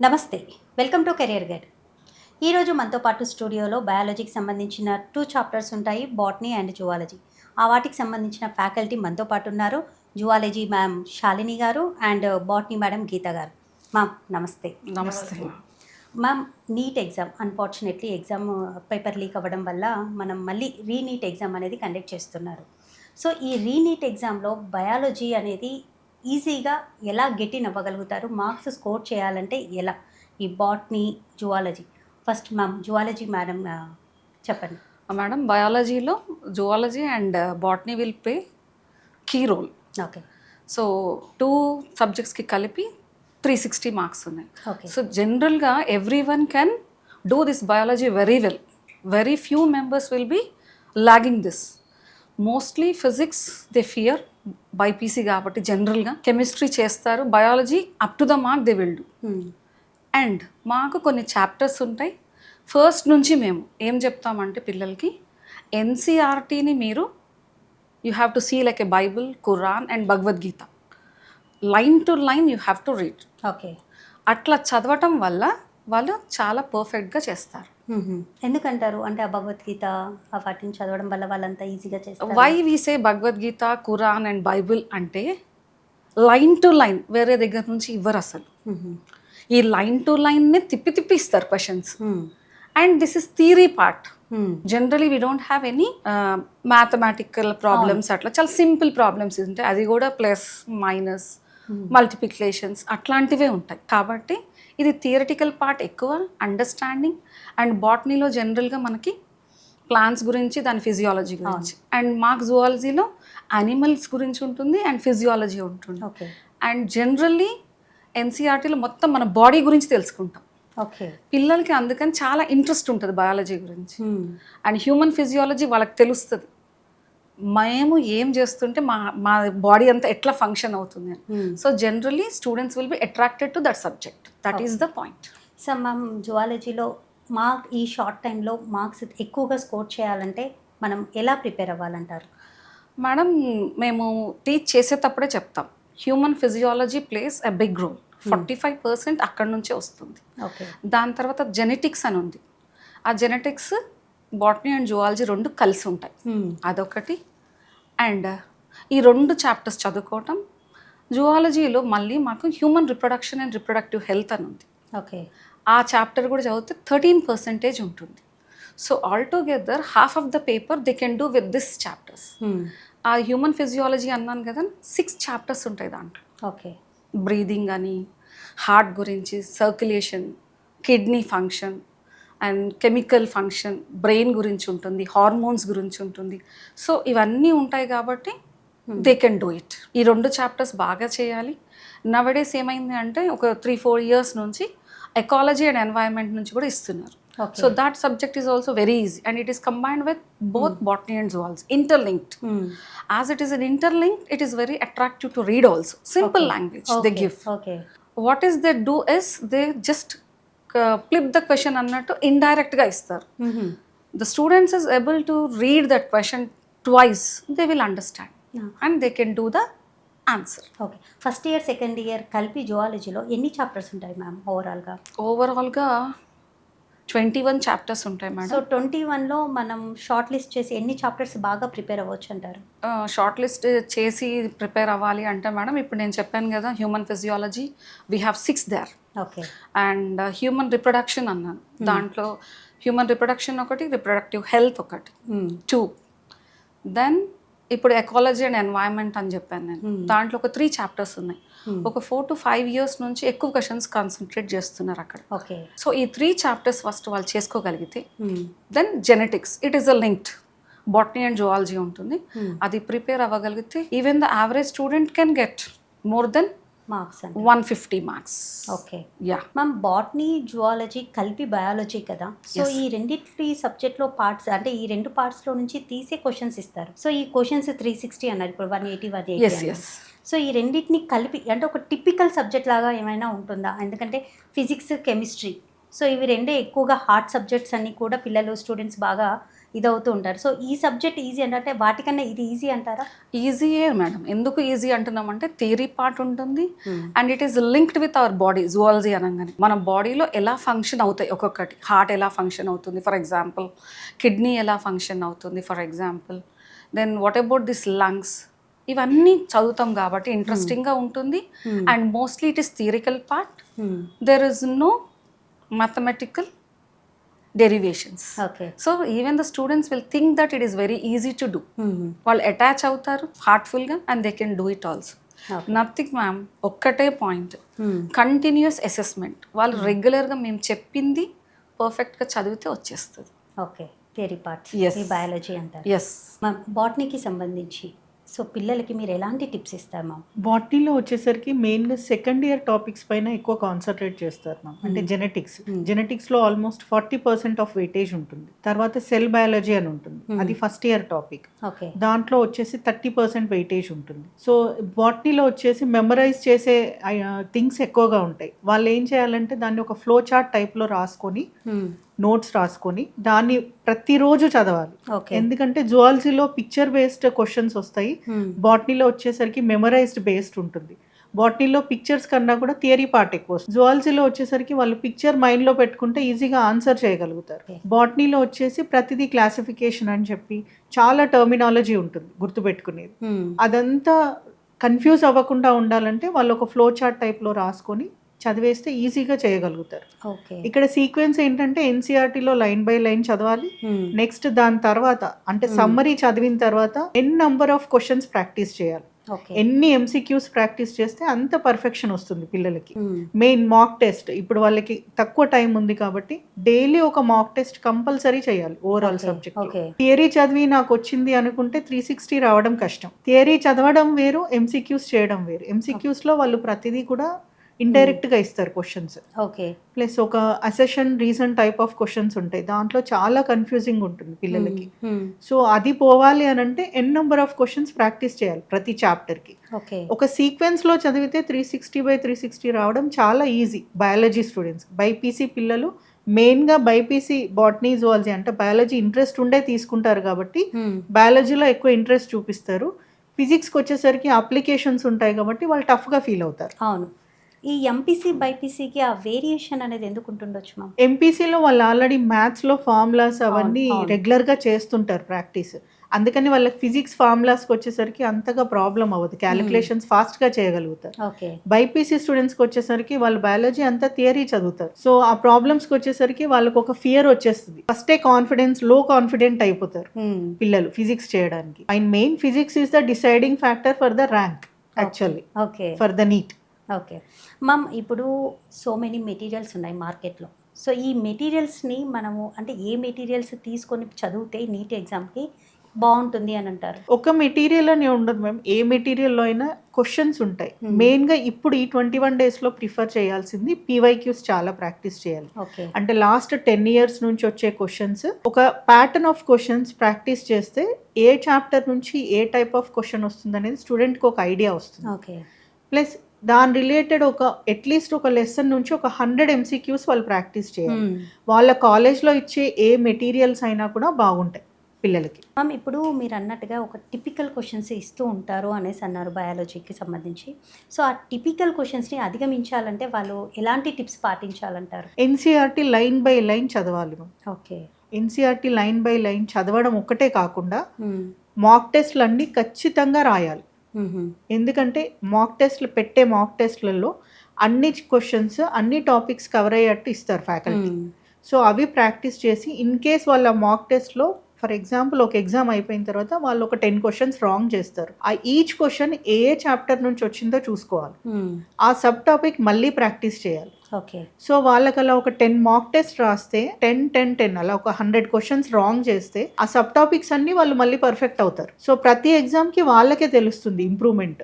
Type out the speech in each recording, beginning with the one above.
నమస్తే, welcome to career guide. ఈరోజు మనతో పాటు స్టూడియోలో బయాలజీకి సంబంధించిన 2 చాప్టర్స్ ఉంటాయి, బాటనీ అండ్ జువాలజీ. ఆ వాటికి సంబంధించిన ఫ్యాకల్టీ మనతో పాటు ఉన్నారు. జువాలజీ మ్యామ్ శాలిని గారు అండ్ బాటనీ మేడం గీత గారు. మ్యామ్ నమస్తే. నమస్తే. Ma'am, NEET exam unfortunately exam paper leak అవ్వడం వల్ల మనం మళ్ళీ రీనీట్ ఎగ్జామ్ అనేది కండక్ట్ చేస్తున్నారు. సో ఈ రీనీట్ ఎగ్జామ్లో బయాలజీ అనేది ఈజీగా ఎలా గెట్ ఇన్ అవ్వగలుగుతారు, మార్క్స్ స్కోర్ చేయాలంటే ఎలా? ఈ botany, zoology. First ma'am zoology madam చెప్పండి. మేడం, బయాలజీలో zoology and botany will play key role. Okay. So 2 సబ్జెక్ట్స్కి కలిపి 360 మార్క్స్ ఉన్నాయి. ఓకే. సో జనరల్గా every one can do this biology very well. Very few members will be logging this. Mostly physics they fear, BiPC కాబట్టి జనరల్గా chemistry చేస్తారు. Biology up to the mark they will do. And మాకు కొన్ని chapters ఉంటాయి. First నుంచి మేము ఏం చెప్తామంటే పిల్లలకి, ఎన్సీఆర్టీని మీరు you have to see like a Bible, Quran and Bhagavad Gita. Line to line you have to read. Okay. అట్లా చదవటం వల్ల వాళ్ళు చాలా పర్ఫెక్ట్గా చేస్తారు. ఎందుకంటారు? అంటే ఆ భగవద్గీత వాటిని చదవడం వల్ల వాళ్ళంతా ఈజీగా చేస్తారు. Why we say Bhagavad Gita, Quran and Bible అంటే లైన్ టు లైన్ వేరే దగ్గర నుంచి ఇవ్వరు అసలు. ఈ లైన్ టు లైన్ని తిప్పి తిప్పి ఇస్తారు questions. And this is theory part. Generally we don't have any mathematical problems. అట్లా చాలా సింపుల్ ప్రాబ్లమ్స్ ఉంటాయి. అది కూడా ప్లస్ మైనస్ మల్టిప్లికేషన్స్ అట్లాంటివే ఉంటాయి. కాబట్టి ఇది థియరిటికల్ పార్ట్ ఎక్కువ, అండర్స్టాండింగ్. అండ్ బాటనీలో జనరల్గా మనకి ప్లాంట్స్ గురించి, దాని ఫిజియాలజీ గురించి. అండ్ మాకు జువాలజీలో యానిమల్స్ గురించి ఉంటుంది అండ్ ఫిజియాలజీ ఉంటుంది. ఓకే. అండ్ జనరల్లీ ఎన్సీఆర్టీలో మొత్తం మన బాడీ గురించి తెలుసుకుంటాం. ఓకే. పిల్లలకి అందుకని చాలా ఇంట్రెస్ట్ ఉంటుంది బయాలజీ గురించి. అండ్ హ్యూమన్ ఫిజియాలజీ వాళ్ళకి తెలుస్తుంది, మేము ఏం చేస్తుంటే మా బాడీ అంతా ఎట్లా ఫంక్షన్ అవుతుంది అని. So generally students will be attracted to that subject. That is the point. So ma'am, జువాలజీలో ఈ షార్ట్ టైంలో మార్క్స్ ఎక్కువగా స్కోర్ చేయాలంటే మనం ఎలా ప్రిపేర్ అవ్వాలంటారు? మేడం, మేము టీచ్ చేసేటప్పుడే చెప్తాం, human physiology plays a big role. 45% అక్కడి నుంచే వస్తుంది. ఓకే. దాని తర్వాత జెనెటిక్స్ అని ఉంది. ఆ జెనెటిక్స్ బాటనీ అండ్ జువాలజీ 2 కలిసి ఉంటాయి. అదొకటి. అండ్ ఈ 2 చాప్టర్స్ చదువుకోవటం. జువాలజీలో మళ్ళీ మాకు human reproduction and reproductive health అని ఉంది. ఓకే. ఆ చాప్టర్ కూడా చదివితే 13% ఉంటుంది. So altogether half of the paper they can do with this chapters. ఆ హ్యూమన్ ఫిజియాలజీ అన్నాను కదా, 6 చాప్టర్స్ ఉంటాయి దాంట్లో. ఓకే. బ్రీదింగ్ అని, హార్ట్ గురించి, circulation, kidney function and chemical function, brain గురించి ఉంటుంది, హార్మోన్స్ గురించి ఉంటుంది. సో ఇవన్నీ ఉంటాయి కాబట్టి దే కెన్ డూ ఇట్. ఈ 2 చాప్టర్స్ బాగా చేయాలి. నవడేస్ ఏమైంది అంటే ఒక 3-4 ఇయర్స్ నుంచి ఎకాలజీ అండ్ ఎన్వైరన్మెంట్ నుంచి కూడా ఇస్తున్నారు. So that subject is also very easy and it is combined with both botany and zoology, interlinked. As it is an interlinked, it is very attractive to read also. Simple language they give. Okay. What is they do is they just flip the question annattu indirect ga istaru. The students is able to read that question twice, they will understand and they can do the answer. Okay. First year, second year కలిపి జువాలజీలో ఎన్ని chapters ఉంటాయి ma'am ఓవరాల్గా? 21 chapters ఉంటాయి madam. So 21లో మనం short list చేసి ఎన్ని chapters బాగా prepare అవ్వచ్చు అంటారు? షార్ట్ లిస్ట్ చేసి ప్రిపేర్ అవ్వాలి అంటే మేడం, ఇప్పుడు నేను చెప్పాను కదా, human physiology we have 6 there. Okay. And human reproduction అన్నాను, దాంట్లో హ్యూమన్ రిప్రొడక్షన్ ఒకటి, రిప్రొడక్టివ్ హెల్త్ ఒకటి, 2. దెన్ ఇప్పుడు ఎకాలజీ అండ్ ఎన్వైరన్మెంట్ అని చెప్పాను నేను, దాంట్లో ఒక 3 చాప్టర్స్ ఉన్నాయి. ఒక 4 to 5 ఇయర్స్ నుంచి ఎక్కువ క్వశ్చన్స్ కాన్సన్ట్రేట్ చేస్తున్నారు అక్కడ. ఓకే. సో ఈ 3 చాప్టర్స్ ఫస్ట్ వాళ్ళు చేసుకోగలిగితే, then genetics, it is a linked botany and zoology ఉంటుంది. అది ప్రిపేర్ అవ్వగలిగితే even the average student can get more than marks 150 marks. Okay. Yeah ma'am, botany zoology కలిపి biology కదా, సో ఈ రెండింటి సబ్జెక్ట్లో పార్ట్స్ అంటే ఈ 2 పార్ట్స్లో నుంచి తీసే క్వశ్చన్స్ ఇస్తారు. సో ఈ క్వశ్చన్స్ 360 అన్నారు, ఇప్పుడు 180, 180. సో ఈ రెండింటిని కలిపి అంటే ఒక టిపికల్ సబ్జెక్ట్ లాగా ఏమైనా ఉంటుందా? ఎందుకంటే ఫిజిక్స్, కెమిస్ట్రీ సో ఇవి రెండే ఎక్కువగా హార్డ్ సబ్జెక్ట్స్ అన్ని కూడా పిల్లలు స్టూడెంట్స్ బాగా ఇదవుతూ ఉంటారు. సో ఈ సబ్జెక్ట్ ఈజీ అంటే వాటికన్నా ఇది ఈజీ అంటారా? ఈజీయే మేడం. ఎందుకు ఈజీ అంటున్నామంటే థియరీ పార్ట్ ఉంటుంది and it is linked with our body. Zoology అనగానే మన బాడీలో ఎలా ఫంక్షన్ అవుతాయి ఒక్కొక్కటి. హార్ట్ ఎలా ఫంక్షన్ అవుతుంది ఫర్ ఎగ్జాంపుల్, కిడ్నీ ఎలా ఫంక్షన్ అవుతుంది for example, then what about this lungs, ఇవన్నీ చదువుతాం కాబట్టి ఇంట్రెస్టింగ్గా ఉంటుంది. And mostly it is theoretical part. There is no mathematical derivations. Okay. So even the students will think that it is very easy to do. వాళ్ళు attach అవుతారు హార్ట్ఫుల్గా and they can do it also. Nothing ma'am, ఒక్కటే point, continuous assessment. వాళ్ళు రెగ్యులర్గా మేము చెప్పింది పర్ఫెక్ట్గా చదివితే వచ్చేస్తుంది. Okay, theory parts Yes. ఈ బయాలజీ అంటారు. ఎస్. మ్యామ్ బాటనీకి సంబంధించి సో పిల్లలకి మీరు ఎలాంటి టిప్స్ ఇస్తారు మ్యామ్? బాటనీలో వచ్చేసరికి మెయిన్గా సెకండ్ ఇయర్ టాపిక్స్ పైన ఎక్కువ కాన్సన్ట్రేట్ చేస్తారు మ్యామ్. అంటే జెనెటిక్స్లో ఆల్మోస్ట్ 40% ఆఫ్ వెయిటేజ్ ఉంటుంది. తర్వాత సెల్ బయాలజీ అని ఉంటుంది, అది ఫస్ట్ ఇయర్ టాపిక్. ఓకే. దాంట్లో వచ్చేసి 30% వెయిటేజ్ ఉంటుంది. సో బాటనీలో వచ్చేసి మెమరైజ్ చేసే థింగ్స్ ఎక్కువగా ఉంటాయి. వాళ్ళు ఏం చేయాలంటే దాన్ని ఒక ఫ్లో చార్ట్ టైప్లో రాసుకొని నోట్స్ రాసుకొని దాన్ని ప్రతిరోజు చదవాలి. ఓకే. ఎందుకంటే జువాలజీలో పిక్చర్ బేస్డ్ క్వశ్చన్స్ వస్తాయి, బాటనీలో వచ్చేసరికి మెమరైజ్డ్ బేస్డ్ ఉంటుంది. బాటనీలో పిక్చర్స్ కన్నా కూడా థియరీ పార్ట్ ఎక్కువ వస్తుంది. జువాలజీలో వచ్చేసరికి వాళ్ళు పిక్చర్ మైండ్లో పెట్టుకుంటే ఈజీగా ఆన్సర్ చేయగలుగుతారు. బాటనీలో వచ్చేసి ప్రతిదీ క్లాసిఫికేషన్ అని చెప్పి చాలా టర్మినాలజీ ఉంటుంది గుర్తుపెట్టుకునేది. అదంతా కన్ఫ్యూజ్ అవ్వకుండా ఉండాలంటే వాళ్ళు ఒక ఫ్లో చార్ట్ టైప్లో రాసుకొని చదివేస్తే ఈజీగా చేయగలుగుతారు. ఓకే. ఇక్కడ సీక్వెన్స్ ఏంటంటే ఎన్సీఆర్టీలో లైన్ బై లైన్ చదవాలి. నెక్స్ట్ దాని తర్వాత అంటే సమ్మరీ చదివిన తర్వాత నెంబర్ ఆఫ్ క్వశ్చన్స్ ప్రాక్టీస్ చేయాలి. ఓకే. ఎన్ని ఎంసీక్యూస్ ప్రాక్టీస్ చేస్తే అంత పర్ఫెక్షన్ వస్తుంది పిల్లలకి. మెయిన్ మాక్ టెస్ట్, ఇప్పుడు వాళ్ళకి తక్కువ టైం ఉంది కాబట్టి డైలీ ఒక మాక్ టెస్ట్ కంపల్సరీ చేయాలి ఓవరాల్ సబ్జెక్ట్. ఓకే. థియరీ చదివి నాకు వచ్చింది అనుకుంటే 360 రావడం కష్టం. థియరీ చదవడం వేరు, ఎంసీక్యూస్ చేయడం వేరు. ఎంసీక్యూస్ లో వాళ్ళు ప్రతిదీ కూడా ఇండైరెక్ట్ గా ఇస్తారు క్వశ్చన్స్. ఓకే. ప్లస్ ఒక assertion reason type of questions ఉంటాయి, దాంట్లో చాలా కన్ఫ్యూజింగ్ ఉంటుంది పిల్లలకి. సో అది పోవాలి అని అంటే నెంబర్ ఆఫ్ క్వశ్చన్స్ ప్రాక్టీస్ చేయాలి ప్రతి చాప్టర్ కి. ఓకే. ఒక సీక్వెన్స్ లో చదివితే 360/360 రావడం చాలా ఈజీ బయాలజీ స్టూడెంట్స్. బైపీసీ పిల్లలు మెయిన్గా బైపీసీ బాటనీ జువాలజీ అంటే బయాలజీ ఇంట్రెస్ట్ ఉండే తీసుకుంటారు కాబట్టి బయాలజీలో ఎక్కువ ఇంట్రెస్ట్ చూపిస్తారు. ఫిజిక్స్కి వచ్చేసరికి అప్లికేషన్స్ ఉంటాయి కాబట్టి వాళ్ళు టఫ్గా ఫీల్ అవుతారు. అవును. ఈ ఎంపీసీ బైపీసీకి ఆ వేరియేషన్ అనేది ఎందుకు ఉంటుండొచ్చు మ్యామ్? ఎంపీసీలో వాళ్ళు ఆల్రెడీ మ్యాథ్స్లో ఫార్ములాస్ అవన్నీ రెగ్యులర్గా చేస్తుంటారు ప్రాక్టీస్, అందుకని వాళ్ళకి ఫిజిక్స్ ఫార్ములాస్కి వచ్చేసరికి అంతగా ప్రాబ్లం అవ్వదు, క్యాలిక్యులేషన్స్ ఫాస్ట్గా చేయగలుగుతారు. ఓకే. బైపీసీ స్టూడెంట్స్కి వచ్చేసరికి వాళ్ళు బయాలజీ అంతా థియరీ చదువుతారు. సో ఆ ప్రాబ్లమ్స్కి వచ్చేసరికి వాళ్ళకి ఒక ఫియర్ వచ్చేస్తుంది, ఫస్టే లో కాన్ఫిడెంట్ అయిపోతారు పిల్లలు ఫిజిక్స్ చేయడానికి. And main physics is the deciding factor for the rank actually, okay, for the NEET. Okay ma'am, ఇప్పుడు సో మెనీ మెటీరియల్స్ ఉన్నాయి మార్కెట్లో. సో ఈ మెటీరియల్స్ని మనము అంటే ఏ మెటీరియల్స్ తీసుకొని చదివితే నీట్ ఎగ్జామ్కి బాగుంటుంది అని అంటారు? ఒక మెటీరియల్ అని ఉండదు మ్యామ్, ఏ మెటీరియల్లో అయినా క్వశ్చన్స్ ఉంటాయి. మెయిన్గా ఇప్పుడు ఈ 21 డేస్లో ప్రిఫర్ చేయాల్సింది పీవైక్యూస్ చాలా ప్రాక్టీస్ చేయాలి. ఓకే. అంటే లాస్ట్ 10 years నుంచి వచ్చే క్వశ్చన్స్, ఒక ప్యాటర్న్ ఆఫ్ క్వశ్చన్స్ ప్రాక్టీస్ చేస్తే ఏ చాప్టర్ నుంచి ఏ టైప్ ఆఫ్ క్వశ్చన్ వస్తుంది అనేది స్టూడెంట్కి ఒక ఐడియా వస్తుంది. ఓకే. ప్లస్ దాని రిలేటెడ్ ఒక అట్లీస్ట్ ఒక లెసన్ నుంచి ఒక 100 MCQs వాళ్ళు ప్రాక్టీస్ చేయాలి. వాళ్ళ కాలేజ్లో ఇచ్చే ఏ మెటీరియల్స్ అయినా కూడా బాగుంటాయి పిల్లలకి. మ్యామ్, ఇప్పుడు మీరు అన్నట్టుగా ఒక టిపికల్ క్వశ్చన్స్ ఇస్తూ ఉంటారు అనేసి అన్నారు బయాలజీకి సంబంధించి. సో ఆ టిపికల్ క్వశ్చన్స్ని అధిగమించాలంటే వాళ్ళు ఎలాంటి టిప్స్ పాటించాలంటారు? ఎన్సీఆర్టీ లైన్ బై లైన్ చదవాలి ma'am. Okay. NCERT line by line చదవడం ఒక్కటే కాకుండా మాక్ టెస్ట్లు అన్నీ ఖచ్చితంగా రాయాలి. ఎందుకంటే మాక్ టెస్ట్లలో అన్ని క్వశ్చన్స్ అన్ని టాపిక్స్ కవర్ అయ్యేట్టు ఇస్తారు ఫ్యాకల్టీ. సో అవి ప్రాక్టీస్ చేసి ఇన్ కేస్ వాళ్ళ మాక్ టెస్ట్లో ఫర్ ఎగ్జాంపుల్ ఒక ఎగ్జామ్ అయిపోయిన తర్వాత వాళ్ళు ఒక 10 questions రాంగ్ చేస్తారు, ఆ ఈచ్ క్వశ్చన్ ఏ చాప్టర్ నుంచి వచ్చిందో చూసుకోవాలి, ఆ సబ్ టాపిక్ మళ్ళీ ప్రాక్టీస్ చేయాలి. ఓకే. సో వాళ్ళకి అలా ఒక 10 మాక్ టెస్ట్ రాస్తే 10 అలా ఒక 100 questions రాంగ్ చేస్తే ఆ సబ్ టాపిక్స్ అన్ని వాళ్ళు మళ్ళీ పర్ఫెక్ట్ అవుతారు. సో ప్రతి ఎగ్జామ్కి వాళ్ళకే తెలుస్తుంది ఇంప్రూవ్మెంట్,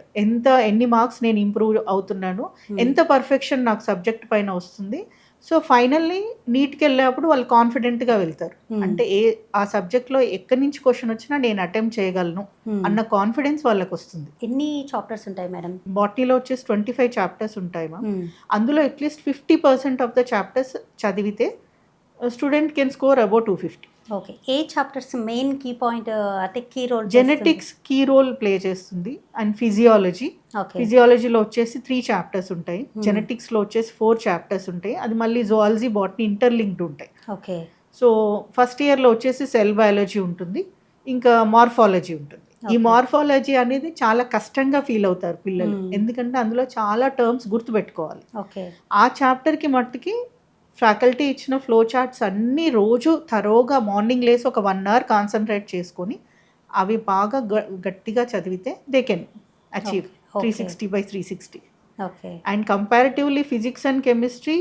ఎన్ని మార్క్స్ నేను ఇంప్రూవ్ అవుతున్నాను, ఎంత పర్ఫెక్షన్ నాకు సబ్జెక్ట్ పైన వస్తుంది. సో ఫైనల్లీ నీట్కి వెళ్ళేటప్పుడు వాళ్ళు కాన్ఫిడెంట్గా వెళ్తారు. అంటే ఆ సబ్జెక్ట్లో ఎక్కడి నుంచి క్వశ్చన్ వచ్చినా నేను అటెంప్ట్ చేయగలను అన్న కాన్ఫిడెన్స్ వాళ్ళకి వస్తుంది. ఎన్ని చాప్టర్స్ ఉంటాయి మేడం? బాటనీలో వచ్చేసి 25 చాప్టర్స్ ఉంటాయి మ్యామ్. అందులో అట్లీస్ట్ 50% ఆఫ్ ద చాప్టర్స్ చదివితే student can score about 250. Okay. ఏ చాప్టర్స్ మెయిన్ కీ పాయింట్ అంటే key role? Genetics key role play చేస్తుంది అండ్ ఫిజియాలజీ. ఓకే. ఫిజియాలజీలో వచ్చేసి 3 చాప్టర్స్ ఉంటాయి, జెనెటిక్స్లో వచ్చేసి 4 చాప్టర్స్ ఉంటాయి. అది మళ్ళీ జువాలజీ బాటనీ ఇంటర్లింక్డ్ ఉంటాయి. ఓకే. సో ఫస్ట్ ఇయర్లో వచ్చేసి సెల్ బయాలజీ ఉంటుంది, ఇంకా మార్ఫాలజీ ఉంటుంది. ఈ మార్ఫాలజీ అనేది చాలా కష్టంగా ఫీల్ అవుతారు పిల్లలు, ఎందుకంటే అందులో చాలా టర్మ్స్ గుర్తుపెట్టుకోవాలి. ఓకే. ఆ చాప్టర్కి మట్టుకి ఫ్యాకల్టీ ఇచ్చిన ఫ్లో చార్ట్స్ అన్నీ రోజు తరోగా మార్నింగ్ లేసి ఒక 1 అవర్ కాన్సన్ట్రేట్ చేసుకొని అవి బాగా గట్టిగా చదివితే they can achieve 360/360. Okay. And comparatively physics and chemistry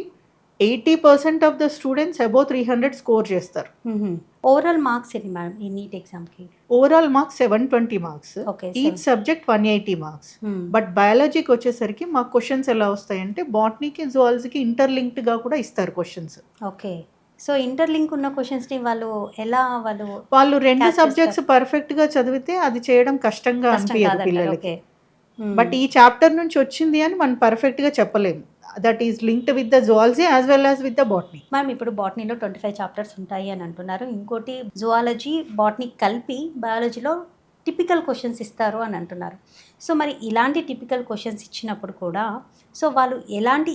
80% of the students above 300 score చేస్తారు. ఓవరాల్ మార్క్స్ ఎన్ని మేడం ఈ నీట్ ఎగ్జామ్కి? Overall marks 720 marks, okay. Each subject 180 marks. But బయాలజీకి వచ్చేసరికి మా క్వశ్చన్స్ ఎలా వస్తాయంటే బాటనీకి జువాలజీకి ఇంటర్లింక్డ్గా కూడా ఇస్తారు క్వశ్చన్స్. ఓకే. సో ఇంటర్లింక్ ఉన్న క్వశ్చన్స్ని వాళ్ళు 2 సబ్జెక్ట్స్ పర్ఫెక్ట్గా చదివితే అది చేయడం కష్టంగా అనిపించదు పిల్లలకి. బట్ ఈ చాప్టర్ నుంచి వచ్చింది అని మనం పర్ఫెక్ట్గా చెప్పలేము. That is linked with the zoology as well as with the botany. Ma'am ఇప్పుడు బాటనీలో 25 చాప్టర్స్ ఉంటాయి అని అంటున్నారు. ఇంకోటి జువాలజీ బాటనీ కలిపి బయాలజీలో టిపికల్ క్వశ్చన్స్ ఇస్తారు అని అంటున్నారు. సో మరి ఇలాంటి టిపికల్ క్వశ్చన్స్ ఇచ్చినప్పుడు కూడా సో వాళ్ళు ఎలాంటి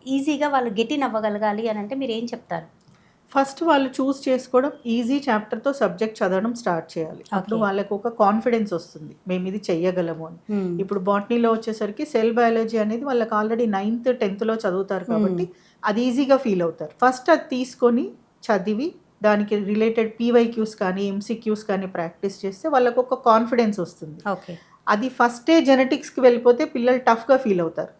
ఈజీగా వాళ్ళు గెటిన్ అవ్వగలగాలి అని అంటే మీరు ఏం చెప్తారు? ఫస్ట్ వాళ్ళు చూస్ చేసుకోవడం ఈజీ చాప్టర్తో సబ్జెక్ట్ చదవడం స్టార్ట్ చేయాలి. అప్పుడు వాళ్ళకు ఒక కాన్ఫిడెన్స్ వస్తుంది, మేము ఇది చెయ్యగలము అని. ఇప్పుడు బాటనీలో వచ్చేసరికి సెల్ బయాలజీ అనేది వాళ్ళకి ఆల్రెడీ 9th 10th చదువుతారు కాబట్టి అది ఈజీగా ఫీల్ అవుతారు. ఫస్ట్ అది తీసుకొని చదివి దానికి రిలేటెడ్ పీవైక్యూస్ కానీ ఎంసీక్యూస్ కానీ ప్రాక్టీస్ చేస్తే వాళ్ళకు ఒక కాన్ఫిడెన్స్ వస్తుంది. ఓకే. అది ఫస్టే జెనెటిక్స్కి వెళ్ళిపోతే పిల్లలు టఫ్గా ఫీల్ అవుతారు.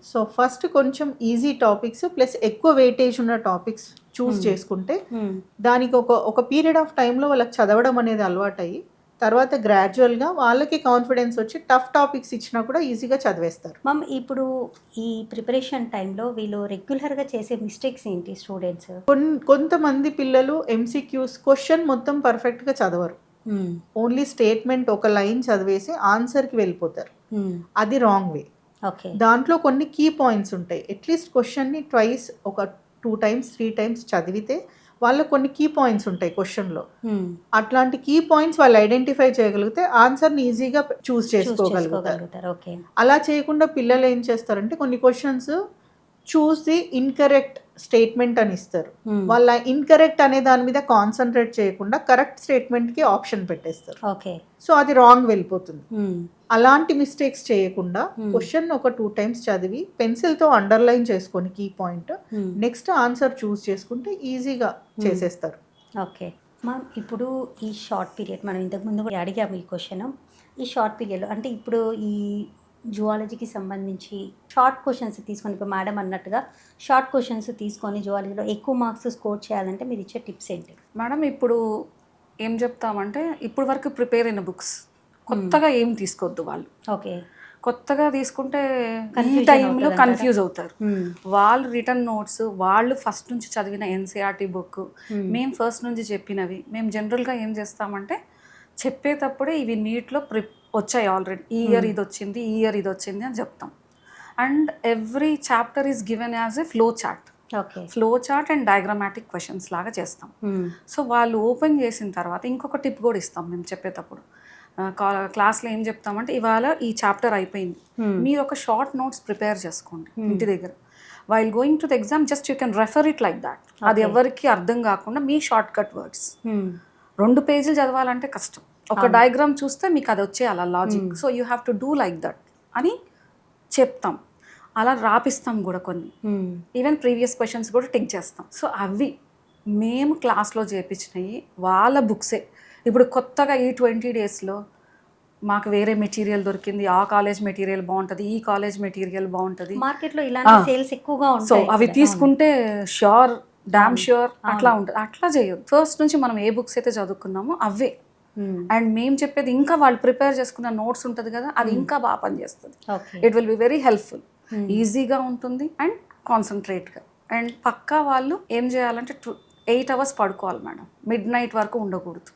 సో ఫస్ట్ కొంచెం ఈజీ టాపిక్స్ ప్లస్ ఎక్కువ వెయిటేజ్ ఉన్న టాపిక్స్ చూస్ చేసుకుంటే దానికి ఒక పీరియడ్ ఆఫ్ టైంలో వాళ్ళకి చదవడం అనేది అలవాటు అయ్యి తర్వాత గ్రాడ్యువల్గా వాళ్ళకి కాన్ఫిడెన్స్ వచ్చి టఫ్ టాపిక్స్ ఇచ్చినా కూడా ఈజీగా చదివేస్తారు. మ్యామ్ ఇప్పుడు ఈ ప్రిపరేషన్ టైంలో వీళ్ళు రెగ్యులర్గా చేసే మిస్టేక్స్ ఏంటి స్టూడెంట్స్? కొంతమంది పిల్లలు ఎంసీక్యూస్ క్వశ్చన్ మొత్తం పర్ఫెక్ట్గా చదవరు, ఓన్లీ స్టేట్మెంట్ ఒక లైన్ చదివేసి ఆన్సర్కి వెళ్ళిపోతారు. అది రాంగ్ వే. ఓకే. దాంట్లో కొన్ని కీ పాయింట్స్ ఉంటాయి. అట్లీస్ట్ క్వశ్చన్ని ట్వైస్ ఒక 2 times 3 times చదివితే వాళ్ళకు కొన్ని కీ పాయింట్స్ ఉంటాయి క్వశ్చన్లో. అట్లాంటి కీ పాయింట్స్ వాళ్ళు ఐడెంటిఫై చేయగలిగితే ఆన్సర్ని ఈజీగా చూస్ చేసుకోగలుగుతారు. అలా చేయకుండా పిల్లలు ఏం చేస్తారంటే కొన్ని questions choose the incorrect statement అని ఇస్తారు. వాళ్ళ ఇన్కరెక్ట్ అనే దాని మీద కాన్సన్ట్రేట్ చేయకుండా కరెక్ట్ స్టేట్మెంట్కి ఆప్షన్ పెట్టేస్తారు. ఓకే. సో అది రాంగ్ వెళ్ళిపోతుంది. అలాంటి మిస్టేక్స్ చేయకుండా క్వశ్చన్ ఒక 2 times చదివి పెన్సిల్తో అండర్లైన్ చేసుకొని key point next answer choose చేసుకుంటే ఈజీగా చేసేస్తారు. Okay ma'am. ఇప్పుడు ఈ షార్ట్ పీరియడ్ మనం ఇంతకుముందు కూడా అడిగాము ఈ క్వశ్చన్. ఈ షార్ట్ పీరియడ్లో అంటే ఇప్పుడు ఈ జువాలజీకి సంబంధించి షార్ట్ క్వశ్చన్స్ తీసుకొని ఇప్పుడు మేడం అన్నట్టుగా షార్ట్ క్వశ్చన్స్ తీసుకొని జువాలజీలో ఎక్కువ మార్క్స్ స్కోర్ చేయాలంటే మీరు ఇచ్చే టిప్స్ ఏంటి మేడం? ఇప్పుడు ఏం చెప్తామంటే ఇప్పుడు వరకు ప్రిపేర్ అయిన బుక్స్ కొత్తగా ఏం తీసుకోవద్దు వాళ్ళు. ఓకే. కొత్తగా తీసుకుంటే ఈ టైంలో కన్ఫ్యూజ్ అవుతారు. వాళ్ళు రిటర్న్ నోట్స్ వాళ్ళు ఫస్ట్ నుంచి చదివిన ఎన్సీఆర్టీ బుక్ మేము ఫస్ట్ నుంచి చెప్పినవి మేము జనరల్గా ఏం చేస్తామంటే చెప్పేటప్పుడే ఇవి నీట్లో వచ్చాయి ఆల్రెడీ, ఈ ఇయర్ ఇది వచ్చింది, ఈ ఇయర్ ఇది వచ్చింది అని చెప్తాం. And every chapter is given as a flow chart. Flow chart and diagrammatic questions లాగా చేస్తాం. సో వాళ్ళు ఓపెన్ చేసిన తర్వాత ఇంకొక టిప్ కూడా ఇస్తాం మేము చెప్పేటప్పుడు. క్లాస్లో ఏం చెప్తామంటే ఇవాళ ఈ చాప్టర్ అయిపోయింది, మీరు ఒక షార్ట్ నోట్స్ ప్రిపేర్ చేసుకోండి ఇంటి దగ్గర. While going to the exam just you can refer it like that. అది ఎవరికి అర్థం కాకుండా మీ షార్ట్ కట్ వర్డ్స్. 2 పేజీలు చదవాలంటే కష్టం, ఒక డయాగ్రామ్ చూస్తే మీకు అది వచ్చేయాలి అలా logic. So you have to do like that అని చెప్తాం. అలా రాపిస్తాం కూడా కొన్ని. ఈవెన్ ప్రీవియస్ క్వశ్చన్స్ కూడా టిక్ చేస్తాం. సో అవి మేము క్లాస్లో చేయించినవి వాళ్ళ బుక్సే. ఇప్పుడు కొత్తగా ఈ 20 daysలో మాకు వేరే మెటీరియల్ దొరికింది, ఆ కాలేజ్ మెటీరియల్ బాగుంటుంది, ఈ కాలేజ్ మెటీరియల్ బాగుంటుంది, మార్కెట్లో ఇలాంటి సేల్స్ ఎక్కువగా ఉంటాయి. సో అవి తీసుకుంటే ష్యూర్ డామ్ ష్యూర్ అట్లా ఉంటుంది. అట్లా చేయొద్దు. ఫస్ట్ నుంచి మనం ఏ బుక్స్ అయితే చదువుకున్నామో అవే. అండ్ మేము చెప్పేది ఇంకా వాళ్ళు ప్రిపేర్ చేసుకున్న నోట్స్ ఉంటుంది కదా, అది ఇంకా బాగా పనిచేస్తుంది. It will be very helpful, ఈజీగా ఉంటుంది అండ్ కాన్సన్ట్రేట్గా అండ్ పక్కా వాళ్ళు ఏం చేయాలంటే 8 అవర్స్ పడుకోవాలి మేడం, మిడ్ నైట్ వరకు ఉండకూడదు.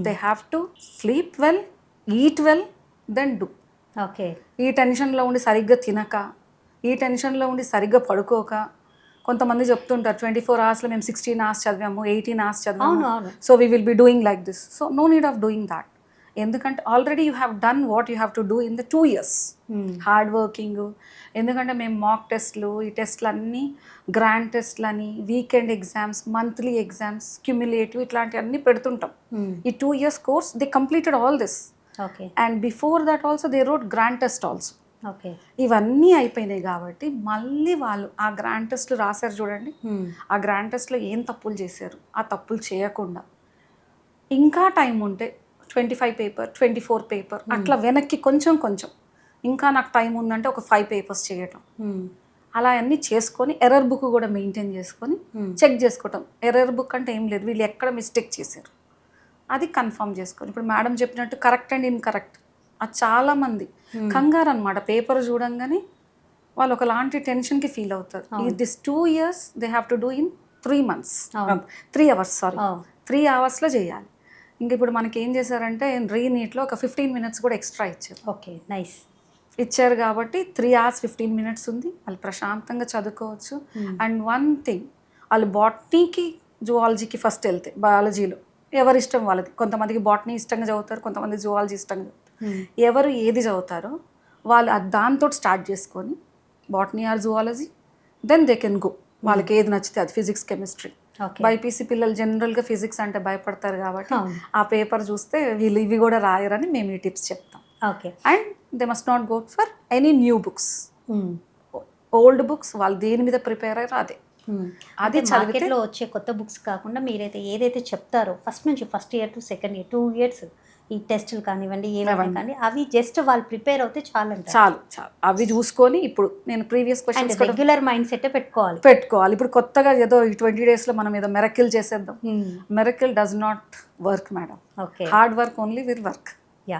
They have to sleep well, eat well, then do. Okay. ఈ టెన్షన్లో ఉండి సరిగ్గా తినక, ఈ టెన్షన్లో ఉండి సరిగ్గా పడుకోక, కొంతమంది చెప్తుంటారు 24 అవర్స్లో మేము 16 అవర్స్ చదివాము, 18 అవర్స్ చదివాము, అవును, అవును. So we will be doing like this. So no need of doing that. ఎందుకంటే already you have done what you have to do in the 2 years hard working. ఎందుకంటే మేము మాక్ టెస్ట్లు, ఈ టెస్ట్లు అన్నీ గ్రాండ్ టెస్ట్లని, weekend exams, monthly exams, cumulative ఇట్లాంటివన్నీ పెడుతుంటాం. ఈ 2 years course they completed all this. Okay. And before that also they wrote grand test also. Okay. ఇవన్నీ అయిపోయినాయి కాబట్టి మళ్ళీ వాళ్ళు ఆ గ్రాండ్ టెస్ట్లు రాశారు చూడండి, ఆ గ్రాండ్ టెస్ట్లో ఏం తప్పులు చేశారు, ఆ తప్పులు చేయకుండా ఇంకా టైం ఉంటే 25 పేపర్, 24 పేపర్ అట్లా వెనక్కి కొంచెం కొంచెం, ఇంకా నాకు టైం ఉందంటే ఒక 5 పేపర్స్ చేయటం, అలా అన్నీ చేసుకొని ఎర్రర్ బుక్ కూడా మెయింటైన్ చేసుకొని చెక్ చేసుకోవటం. ఎర్రర్ బుక్ అంటే ఏం లేదు, వీళ్ళు ఎక్కడ మిస్టేక్ చేశారు అది కన్ఫర్మ్ చేసుకొని. ఇప్పుడు మేడం చెప్పినట్టు కరెక్ట్ అండ్ ఇన్కరెక్ట్, అది చాలామంది కంగారు అనమాట. పేపర్ చూడంగానే వాళ్ళు ఒకలాంటి టెన్షన్కి ఫీల్ అవుతారు. ఈ this 2 years they have to do in 3 months, 3 hours, sorry 3 hours చేయాలి. ఇంక ఇప్పుడు మనకి ఏం చేశారంటే రీనీట్లో ఒక 15 minutes కూడా ఎక్స్ట్రా ఇచ్చారు. Okay, nice. ఇచ్చారు కాబట్టి 3 hours 15 minutes ఉంది, వాళ్ళు ప్రశాంతంగా చదువుకోవచ్చు. అండ్ వన్ థింగ్, వాళ్ళు బాటనీకి జువాలజీకి ఫస్ట్ వెళ్తే, బయాలజీలో ఎవరి ఇష్టం వాళ్ళది. కొంతమందికి బాటనీ ఇష్టంగా చదువుతారు, కొంతమంది జువాలజీ ఇష్టంగా చదువుతారు. ఎవరు ఏది చదువుతారో వాళ్ళు దాంతో స్టార్ట్ చేసుకొని botany or zoology, then they can go. వాళ్ళకి ఏది నచ్చితే అది, ఫిజిక్స్, కెమిస్ట్రీ. బైపీసీ పిల్లలు జనరల్గా ఫిజిక్స్ అంటే భయపడతారు కాబట్టి ఆ పేపర్ చూస్తే వీళ్ళు ఇవి కూడా రాయరని మేము ఈ టిప్స్ చెప్తాం. Okay. And they must not go for any new books. Old books వాళ్ళు దేని మీద ప్రిపేర్ అయ్యారో అదే, అది మార్కెట్లో వచ్చే కొత్త బుక్స్ కాకుండా మీరైతే ఏదైతే చెప్తారో ఫస్ట్ నుంచి first year to second year 2 years ఈ టెస్టులు కానివ్వండి ఏమైనా కానీ అవి జస్ట్ వాళ్ళు ప్రిపేర్ అవుతే చాలు. చాలు అవి చూసుకొని ఇప్పుడు నేను previous questions regular mind set పెట్టుకోవాలి. ఇప్పుడు కొత్తగా ఏదో ఈ 20 daysలో మనం ఏదో మెరకిల్ చేసేద్దాం, miracle does not work madam. Okay. Hard work only will work. Yeah.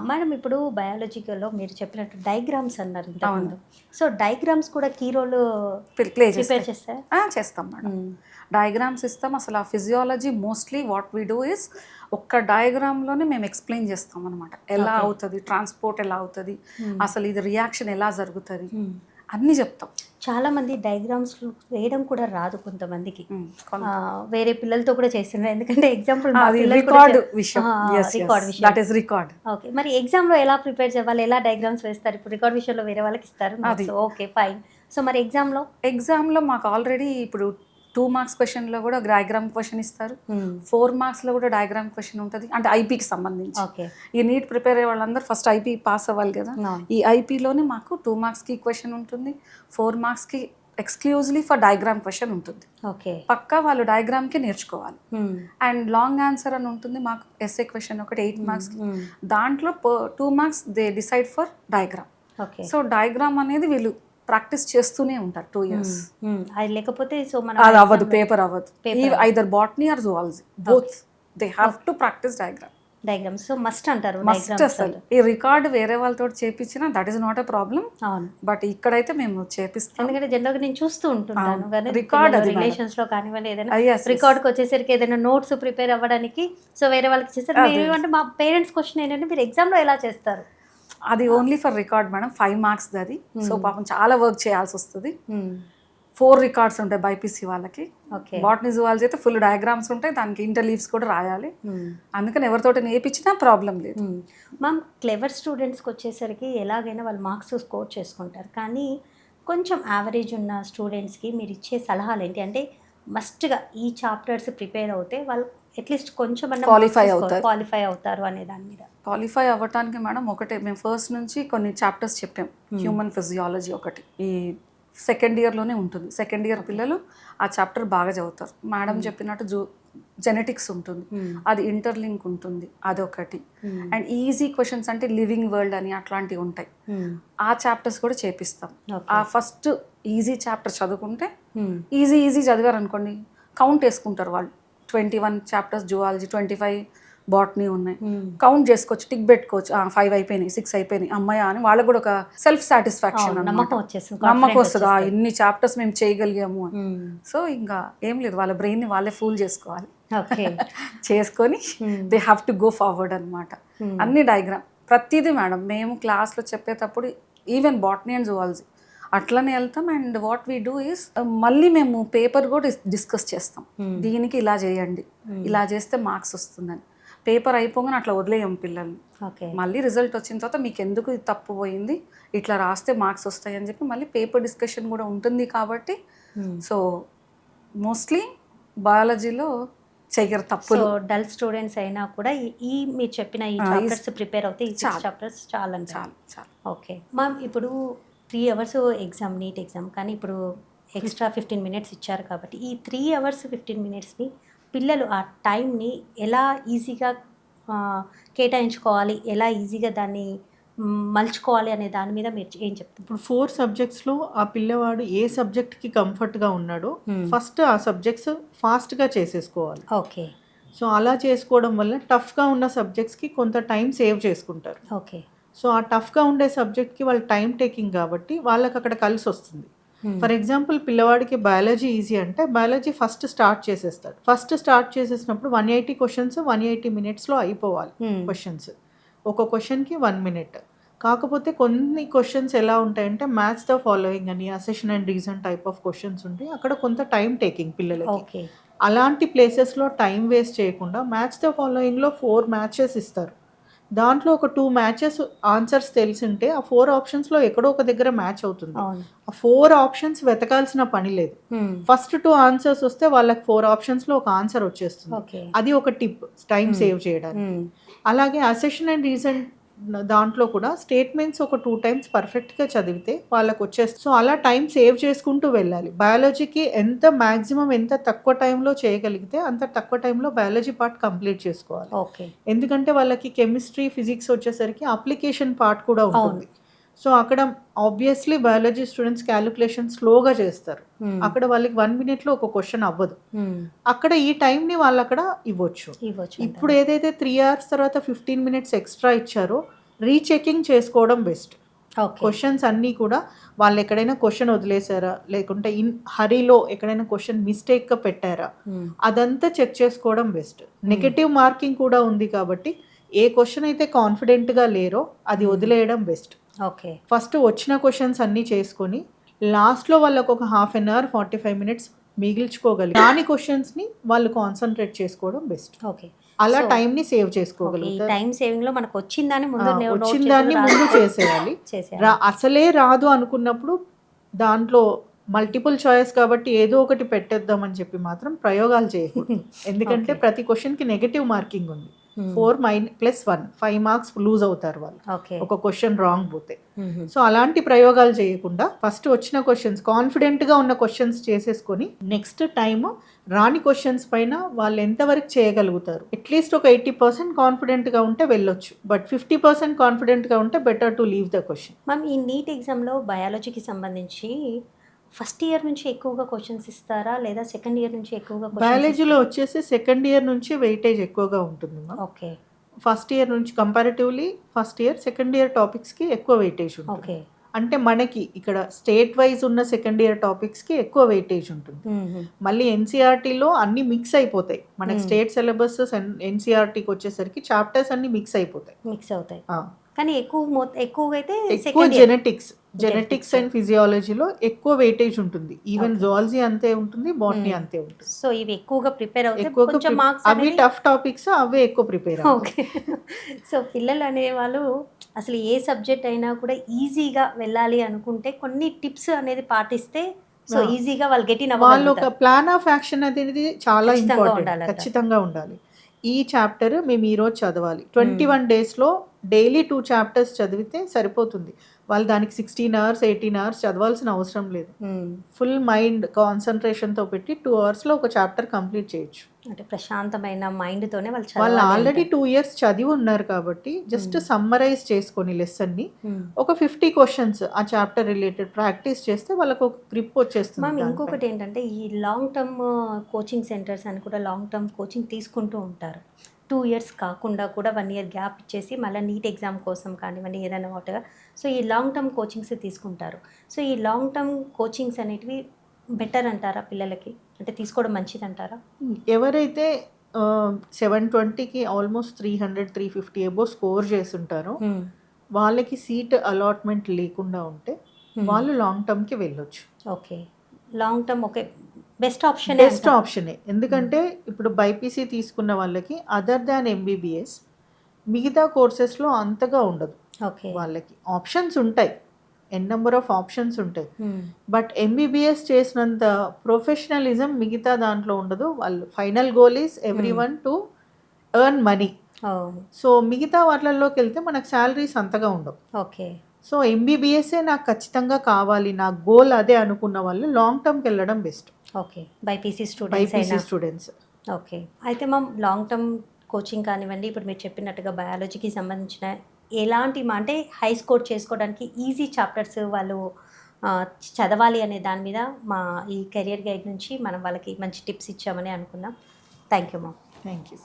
Madam, ఇప్పుడు బయాలజికల్లో మీరు చెప్పినట్టు డయాగ్రామ్స్ అన్నారు ఇంతకుముందు. సో డయాగ్రామ్స్ కూడా కీ రోల్ ప్లే చేస్తారు. చేస్తాం మేడం. డయాగ్రామ్స్ ఇస్తాం. అసలు ఆ physiology mostly what we do is ఒక్క డయాగ్రామ్లోనే మేము ఎక్స్ప్లెయిన్ చేస్తాం అనమాట. ఎలా అవుతుంది ట్రాన్స్పోర్ట్, ఎలా అవుతుంది అసలు ఇది రియాక్షన్ ఎలా జరుగుతుంది అన్నీ చెప్తాం. చాలామంది డయాగ్రామ్స్ వేయడం కూడా రాదు కొంతమందికి. వేరే పిల్లలతో కూడా చేస్తున్నారు, ఎందుకంటే ఎగ్జాంపుల్ రికార్డ్ విషయం. ఓకే, మరి ఎగ్జామ్లో ఎలా ప్రిపేర్ చేయాలి, ఎలా డయాగ్రామ్స్ వేస్తారు? ఇప్పుడు రికార్డ్ విషయంలో వేరే వాళ్ళకి ఇస్తారు, ఓకే ఫైన్. సో మరి ఎగ్జామ్లో మాకు ఆల్రెడీ ఇప్పుడు 2 marks క్వశ్చన్లో కూడా డయాగ్రామ్ క్వశ్చన్ ఇస్తారు, 4 marksలో కూడా డయాగ్రామ్ క్వశ్చన్ ఉంటుంది. అంటే ఐపీకి సంబంధించి ఈ నీట్ ప్రిపేర్ అయ్యే వాళ్ళందరూ ఫస్ట్ ఐపీ పాస్ అవ్వాలి కదా. ఈ ఐపీలోనే మాకు 2 marksకి క్వశ్చన్ ఉంటుంది, 4 marksకి ఎక్స్క్లూజివ్లీ ఫర్ డయాగ్రామ్ క్వశ్చన్ ఉంటుంది. ఓకే, పక్కా వాళ్ళు డయాగ్రామ్కే నేర్చుకోవాలి. అండ్ లాంగ్ ఆన్సర్ అని ఉంటుంది మాకు, ఎస్ఏ క్వశ్చన్ ఒకటి 8 marksకి. దాంట్లో 2 marks they decide for diagram. So diagram అనేది వీళ్ళు ప్రాక్టీస్ చేస్తూనే ఉంటారు 2 years. అది లేకపోతే సో అది అవ్వదు, పేపర్ అవ్వదు. Either botany or zoology, both they have to practice diagrams. So must అంటారు. మస్ట్ అసలు. ఈ రికార్డ్ వేరే వాళ్ళతో చేపించినా that is not a problem. But ఇక్కడైతే మేము చేపిస్తాం, ఎందుకంటే జనరల్గా నేను చూస్తూ ఉంటున్నాను కానీ రికార్డ్ రిలేషన్స్ లో కానివ్వండి, ఏదైనా రికార్డ్కి వచ్చేసరికి ఏదైనా నోట్స్ ప్రిపేర్ అవ్వడానికి సో వేరే వాళ్ళకి చేస్తారు. అంటే మా పేరెంట్స్ క్వశ్చన్ ఏంటంటే మీరు ఎగ్జామ్లో ఎలా చేస్తారు? అది only for record madam, 5 marks అది. సో పాపం చాలా వర్క్ చేయాల్సి వస్తుంది. 4 records ఉంటాయి బైపీసీ వాళ్ళకి. బాటనీ జువాలజీ అయితే ఫుల్ డయాగ్రామ్స్ ఉంటాయి, దానికి ఇంటర్లీవ్స్ కూడా రాయాలి. అందుకని ఎవరితోటి నేర్పించినా ప్రాబ్లం లేదు. మ్యామ్, క్లెవర్ స్టూడెంట్స్కి వచ్చేసరికి ఎలాగైనా వాళ్ళు మార్క్స్ స్కోర్ చేసుకుంటారు, కానీ కొంచెం యావరేజ్ ఉన్న స్టూడెంట్స్కి మీరు ఇచ్చే సలహాలు ఏంటి? అంటే మస్ట్గా ఈ చాప్టర్స్ ప్రిపేర్ అవుతే వాళ్ళు అట్లీస్ట్ కొంచెం క్వాలిఫై అవుతారు అనే దాని మీద. క్వాలిఫై అవ్వటానికి మేడం ఒకటే, మేము ఫస్ట్ నుంచి కొన్ని చాప్టర్స్ చెప్పాం. హ్యూమన్ ఫిజియాలజీ ఒకటి ఈ సెకండ్ ఇయర్లోనే ఉంటుంది. సెకండ్ ఇయర్ పిల్లలు ఆ చాప్టర్ బాగా చదువుతారు. మేడం చెప్పినట్టు జెనెటిక్స్ ఉంటుంది, అది ఇంటర్లింక్ ఉంటుంది, అదొకటి. అండ్ ఈజీ క్వశ్చన్స్ అంటే లివింగ్ వరల్డ్ అని అట్లాంటివి ఉంటాయి, ఆ చాప్టర్స్ కూడా చేపిస్తాం. ఆ ఫస్ట్ ఈజీ చాప్టర్ చదువుకుంటే ఈజీ చదివారు అనుకోండి, కౌంట్ వేసుకుంటారు వాళ్ళు. 21 chapters జువాలజీ, 25 బాటనీ ఉన్నాయి. కౌంట్ చేసుకోవచ్చు, టిక్ పెట్టుకోవచ్చు, 5 అయిపోయినాయి, 6 అయిపోయినాయి, అమ్మాయి అని వాళ్ళకి కూడా ఒక సెల్ఫ్ సాటిస్ఫాక్షన్, నమ్మకం వచ్చేస్తుంది, నమ్మకం వస్తుంది, ఇన్ని చాప్టర్స్ మేము చేయగలిగాము అని. సో ఇంకా ఏం లేదు, వాళ్ళ బ్రెయిన్ని వాళ్ళే ఫూల్ చేసుకోవాలి. ఓకే. చేసుకొని they have to go forward అనమాట. అన్ని డయాగ్రామ్ ప్రతిదీ మేడం మేము క్లాస్లో చెప్పేటప్పుడు ఈవెన్ బాటనీ అండ్ జువాలజీ అట్లనే వెళ్తాం. And what we do is మళ్ళీ మేము పేపర్ కూడా డిస్కస్ చేస్తాం, దీనికి ఇలా చేయండి, ఇలా చేస్తే మార్క్స్ వస్తుందని. పేపర్ అయిపోగానే అట్లా వదిలేయం పిల్లల్ని. ఓకే. మళ్ళీ రిజల్ట్ వచ్చిన తర్వాత మీకు ఎందుకు ఇది తప్పు పోయింది, ఇట్లా రాస్తే మార్క్స్ వస్తాయి అని చెప్పి మళ్ళీ పేపర్ డిస్కషన్ కూడా ఉంటుంది. కాబట్టి సో మోస్ట్లీ బయాలజీలో చెయ్యరు తప్పులు. సో డల్ స్టూడెంట్స్ అయినా కూడా ఈ మీరు చెప్పిన ఈ చాప్టర్స్ ప్రిపేర్ అవుతే ఈ 6 చాప్టర్స్ చాలా. ఓకే మ్యామ్, ఇప్పుడు 3 అవర్స్ ఎగ్జామ్, నీట్ ఎగ్జామ్, కానీ ఇప్పుడు ఎక్స్ట్రా 15 మినిట్స్ ఇచ్చారు కాబట్టి ఈ 3 అవర్స్ 15 మినిట్స్ని పిల్లలు ఆ టైంని ఎలా ఈజీగా కేటాయించుకోవాలి, ఎలా ఈజీగా దాన్ని మలుచుకోవాలి అనే దాని మీద మీరు ఏం చెప్తారు? ఇప్పుడు 4 సబ్జెక్ట్స్లో ఆ పిల్లవాడు ఏ సబ్జెక్ట్కి కంఫర్ట్గా ఉన్నాడో ఫస్ట్ ఆ సబ్జెక్ట్స్ ఫాస్ట్గా చేసేసుకోవాలి. ఓకే. సో అలా చేసుకోవడం వల్ల టఫ్గా ఉన్న సబ్జెక్ట్స్కి కొంత టైం సేవ్ చేసుకుంటారు. ఓకే. సో ఆ టఫ్గా ఉండే సబ్జెక్ట్కి వాళ్ళు టైం టేకింగ్ కాబట్టి వాళ్ళకి అక్కడ కలిసి వస్తుంది. ఫర్ ఎగ్జాంపుల్ పిల్లవాడికి బయాలజీ ఈజీ అంటే బయాలజీ ఫస్ట్ స్టార్ట్ చేసేస్తాడు. ఫస్ట్ స్టార్ట్ చేసేసినప్పుడు 180 క్వశ్చన్స్ 180 మినిట్స్లో అయిపోవాలి క్వశ్చన్స్. ఒక క్వశ్చన్కి 1 మినిట్. కాకపోతే కొన్ని క్వశ్చన్స్ ఎలా ఉంటాయంటే మ్యాచ్ ద ఫాలోయింగ్ అని, assertion and reason type of questions ఉంటాయి. అక్కడ కొంత టైం టేకింగ్ పిల్లలకి. అలాంటి ప్లేసెస్లో టైం వేస్ట్ చేయకుండా మ్యాచ్ ద ఫాలోయింగ్లో 4 మ్యాచెస్ ఇస్తారు. దాంట్లో ఒక 2 మ్యాచెస్ ఆన్సర్స్ తెలిసింటే ఆ 4 ఆప్షన్స్లో ఎక్కడో ఒక దగ్గర మ్యాచ్ అవుతుంది. ఆ 4 ఆప్షన్స్ వెతకాల్సిన పని లేదు. ఫస్ట్ 2 ఆన్సర్స్ వస్తే వాళ్ళకి 4 ఆప్షన్స్లో ఒక ఆన్సర్ వచ్చేస్తుంది. అది ఒక టిప్ టైం సేవ్ చేయడానికి. అలాగే అసెషన్ అండ్ రీజన్ దాంట్లో కూడా స్టేట్మెంట్స్ ఒక 2 టైమ్స్ పర్ఫెక్ట్గా చదివితే వాళ్ళకి వచ్చేస్తుంది. సో అలా టైం సేవ్ చేసుకుంటూ వెళ్ళాలి. బయాలజీకి ఎంత మ్యాక్సిమం ఎంత తక్కువ టైంలో చేయగలిగితే అంత తక్కువ టైంలో బయాలజీ పార్ట్ కంప్లీట్ చేసుకోవాలి. ఓకే. ఎందుకంటే వాళ్ళకి కెమిస్ట్రీ ఫిజిక్స్ వచ్చేసరికి అప్లికేషన్ పార్ట్ కూడా ఉంటుంది. సో అక్కడ ఆబ్వియస్లీ బయాలజీ స్టూడెంట్స్ క్యాలిక్యులేషన్ స్లోగా చేస్తారు. అక్కడ వాళ్ళకి 1 మినిట్లో ఒక క్వశ్చన్ అవ్వదు. అక్కడ ఈ టైంని వాళ్ళు అక్కడ ఇవ్వచ్చు. ఇప్పుడు ఏదైతే 3 అవర్స్ తర్వాత 15 మినిట్స్ ఎక్స్ట్రా ఇచ్చారో రీచెకింగ్ చేసుకోవడం బెస్ట్. క్వశ్చన్స్ అన్నీ కూడా వాళ్ళు ఎక్కడైనా క్వశ్చన్ వదిలేసారా, లేకుంటే ఇన్ హరీలో ఎక్కడైనా క్వశ్చన్ మిస్టేక్గా పెట్టారా, అదంతా చెక్ చేసుకోవడం బెస్ట్. నెగటివ్ మార్కింగ్ కూడా ఉంది కాబట్టి ఏ క్వశ్చన్ అయితే కాన్ఫిడెంట్గా లేరో అది వదిలేయడం బెస్ట్. ఓకే. ఫస్ట్ వచ్చిన క్వశ్చన్స్ అన్నీ చేసుకొని లాస్ట్లో వాళ్ళకు ఒక 1/2 an hour 45 మినిట్స్ మిగిల్చుకోగలిగి దాని క్వశ్చన్స్ని వాళ్ళు కాన్సన్ట్రేట్ చేసుకోవడం బెస్ట్. ఓకే. అలా టైంని సేవ్ చేసుకోగలుగుతారు. టైం సేవింగ్లో మనకు వచ్చిందాన్ని ముందు చేసేయాలి. అసలే రాదు అనుకున్నప్పుడు దాంట్లో మల్టిపుల్ చాయిస్ కాబట్టి ఏదో ఒకటి పెట్టేద్దాం అని చెప్పి మాత్రం ప్రయోగాలు చేయకూడదు. ఎందుకంటే ప్రతి క్వశ్చన్కి నెగటివ్ మార్కింగ్ ఉంది. 4-1 5 మార్క్స్ లూజ్ అవుతారు వాళ్ళు ఒక క్వశ్చన్ రాంగ్ పోతే. సో అలాంటి ప్రయోగాలు చేయకుండా ఫస్ట్ వచ్చిన క్వశ్చన్స్ కాన్ఫిడెంట్గా ఉన్న క్వశ్చన్స్ చేసేసుకొని నెక్స్ట్ టైం రాని క్వశ్చన్స్ పైన వాళ్ళు ఎంతవరకు చేయగలుగుతారు. అట్లీస్ట్ ఒక 80% కాన్ఫిడెంట్గా ఉంటే వెళ్ళొచ్చు. బట్ 50% కాన్ఫిడెంట్గా ఉంటే better to leave the question. Ma'am, ఈ నీట్ ఎగ్జామ్లో బయాలజీకి సంబంధించి ఫస్ట్ ఇయర్ నుంచి ఎక్కువగా క్వశ్చన్స్ ఇస్తారా లేదా సెకండ్ ఇయర్ నుంచి ఎక్కువగా? బయాలజీలో వచ్చేసి సెకండ్ ఇయర్ నుంచి వెయిటేజ్ ఎక్కువగా ఉంటుంది. ఓకే. ఫస్ట్ ఇయర్ నుంచి comparatively first year second year టాపిక్స్కి ఎక్కువ వెయిటేజ్ ఉంటుంది. ఓకే. అంటే మనకి ఇక్కడ స్టేట్ వైజ్ ఉన్న సెకండ్ ఇయర్ టాపిక్స్కి ఎక్కువ వెయిటేజ్ ఉంటుంది. మళ్ళీ ఎన్సీఆర్టీలో అన్ని మిక్స్ అయిపోతాయి. మనకి స్టేట్ సిలబస్ ఎన్సీఆర్టీకి వచ్చేసరికి చాప్టర్స్ అన్ని మిక్స్ అవుతాయి. కానీ ఎక్కువగా అయితే జెనెటిక్స్ అండ్ ఫిజియాలజీలో ఎక్కువ వెయిటేజ్ ఉంటుంది. ఈవెన్ జువాలజీ అంతే ఉంటుంది, బాటనీ అంతే ఉంటుంది. సో ఇవి ఎక్కువగా ప్రిపేర్ అవుతాయి. అవి టఫ్ టాపిక్స్, అవే ఎక్కువ ప్రిపేర్. ఓకే. సో పిల్లలు అనేవాళ్ళు అసలు ఏ సబ్జెక్ట్ అయినా కూడా ఈజీగా వెళ్ళాలి అనుకుంటే కొన్ని టిప్స్ అనేది పాటిస్తే సో ఈజీగా వాళ్ళు గెట్ ఇన్ వాళ్ళు ఒక ప్లాన్ ఆఫ్ యాక్షన్ అనేది చాలా ఇంపార్టెంట్, ఖచ్చితంగా ఉండాలి. ఈ చాప్టర్ మేము ఈరోజు చదవాలి, 21 డేస్లో డైలీ 2 చాప్టర్స్ చదివితే సరిపోతుంది. వాళ్ళు దానికి 16 hours 18 hours చదవాల్సిన అవసరం లేదు. ఫుల్ మైండ్ కాన్సన్ట్రేషన్తో పెట్టి 2 hours ఒక చాప్టర్ కంప్లీట్ చేయొచ్చు. అంటే ప్రశాంతమైన మైండ్తోనే వాళ్ళు ఆల్రెడీ 2 years చదివి ఉన్నారు కాబట్టి జస్ట్ సమ్మరైజ్ చేసుకొని లెసన్ని ఒక 50 క్వశ్చన్స్ ఆ చాప్టర్ రిలేటెడ్ ప్రాక్టీస్ చేస్తే వాళ్ళకు ఒక గ్రిప్ వచ్చేస్తుంది. మ్యామ్, ఇంకొకటి ఏంటంటే ఈ లాంగ్ టర్మ్ కోచింగ్ సెంటర్స్ అని కూడా లాంగ్ టర్మ్ కోచింగ్ తీసుకుంటూ ఉంటారు. 2 ఇయర్స్ కాకుండా కూడా 1 ఇయర్ గ్యాప్ ఇచ్చేసి మళ్ళీ నీట్ ఎగ్జామ్ కోసం కానివ్వండి ఏదైనా వాటగా సో ఈ లాంగ్ టర్మ్ కోచింగ్స్ తీసుకుంటారు. సో ఈ లాంగ్ టర్మ్ కోచింగ్స్ అనేటివి బెటర్ అంటారా పిల్లలకి? అంటే తీసుకోవడం మంచిదంటారా? ఎవరైతే 720కి ఆల్మోస్ట్ 300-350 ఎబో స్కోర్ చేస్తుంటారో వాళ్ళకి సీట్ అలాట్మెంట్ లేకుండా ఉంటే వాళ్ళు లాంగ్ టర్మ్కి వెళ్ళొచ్చు. Okay. Long term okay. Best option. Best ఆప్షనే. ఎందుకంటే ఇప్పుడు బైపీసీ తీసుకున్న వాళ్ళకి అదర్ దాన్ ఎంబీబీఎస్ మిగతా కోర్సెస్లో అంతగా ఉండదు. ఓకే. వాళ్ళకి ఆప్షన్స్ ఉంటాయి, నెంబర్ ఆఫ్ ఆప్షన్స్ ఉంటాయి. బట్ ఎంబీబీఎస్ చేసినంత ప్రొఫెషనలిజం మిగతా దాంట్లో ఉండదు. వాళ్ళు final goal is every one to earn money. So మిగతా వాటిల్లోకి వెళ్తే మనకు శాలరీస్ అంతగా ఉండవు. ఓకే. సో ఎంబీబీఎస్ఏ నాకు ఖచ్చితంగా కావాలి, నా గోల్ అదే అనుకున్న వాళ్ళు లాంగ్ టర్మ్కి వెళ్ళడం best. Okay. BiPC students. Okay. అయితే మ్యామ్ లాంగ్ టర్మ్ కోచింగ్ కానివ్వండి, ఇప్పుడు మీరు చెప్పినట్టుగా బయాలజీకి సంబంధించిన ఎలాంటి అంటే హై స్కోర్ చేసుకోవడానికి ఈజీ చాప్టర్స్ వాళ్ళు చదవాలి అనే దాని మీద మా ఈ కెరియర్ గైడ్ నుంచి మనం వాళ్ళకి మంచి టిప్స్ ఇచ్చామని అనుకుందాం. Thank you ma'am. Thank you.